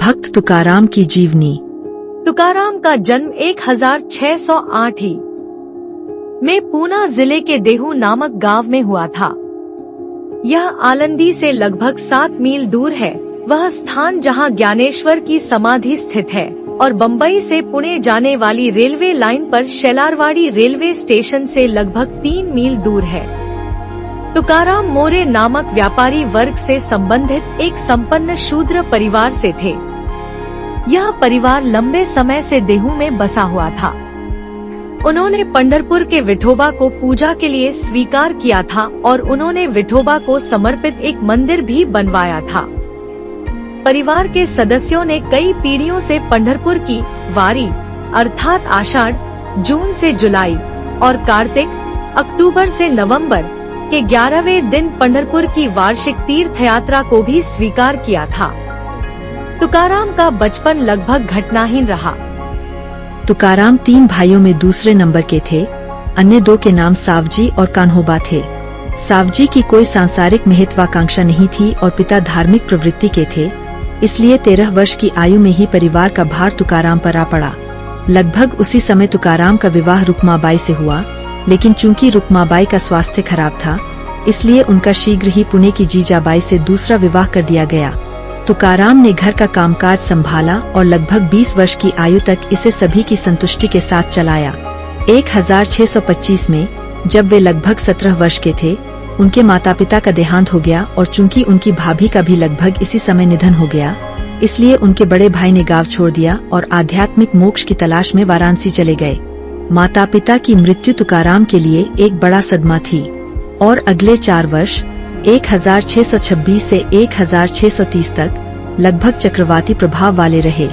भक्त तुकाराम की जीवनी। तुकाराम का जन्म 1608 में पूना जिले के देहू नामक गांव में हुआ था। यह आलंदी से लगभग 7 मील दूर है, वह स्थान जहां ज्ञानेश्वर की समाधि स्थित है और बम्बई से पुणे जाने वाली रेलवे लाइन पर शेलारवाड़ी रेलवे स्टेशन से लगभग 3 मील दूर है। तुकाराम मोरे नामक व्यापारी वर्ग से संबंधित एक संपन्न शूद्र परिवार से थे। यह परिवार लंबे समय से देहू में बसा हुआ था। उन्होंने पंढरपुर के विठोबा को पूजा के लिए स्वीकार किया था और उन्होंने विठोबा को समर्पित एक मंदिर भी बनवाया था। परिवार के सदस्यों ने कई पीढ़ियों से पंढरपुर की वारी अर्थात आषाढ़, जून से जुलाई और कार्तिक, अक्टूबर से नवंबर के 11वें दिन पंढरपुर की वार्षिक तीर्थ यात्रा को भी स्वीकार किया था। तुकाराम का बचपन लगभग घटनाहीन रहा। तुकाराम 3 भाइयों में दूसरे नंबर के थे। अन्य 2 के नाम सावजी और कान्होबा थे। सावजी की कोई सांसारिक महत्वाकांक्षा नहीं थी और पिता धार्मिक प्रवृत्ति के थे, इसलिए 13 वर्ष की आयु में ही परिवार का भार तुकाराम पर आ पड़ा। लगभग उसी समय तुकाराम का विवाह रुक्माबाई से हुआ, लेकिन चूंकि रुक्माबाई का स्वास्थ्य खराब था, इसलिए उनका शीघ्र ही पुणे की जीजाबाई से दूसरा विवाह कर दिया गया। तुकाराम ने घर का कामकाज संभाला और लगभग 20 वर्ष की आयु तक इसे सभी की संतुष्टि के साथ चलाया। 1625 में जब वे लगभग 17 वर्ष के थे, उनके माता पिता का देहांत हो गया और चूंकि उनकी भाभी का भी लगभग इसी समय निधन हो गया, इसलिए उनके बड़े भाई ने गांव छोड़ दिया और आध्यात्मिक मोक्ष की तलाश में वाराणसी चले गए। माता पिता की मृत्यु तुकाराम के लिए एक बड़ा सदमा थी और अगले 4 वर्ष 1626 से 1630 तक लगभग चक्रवाती प्रभाव वाले रहे।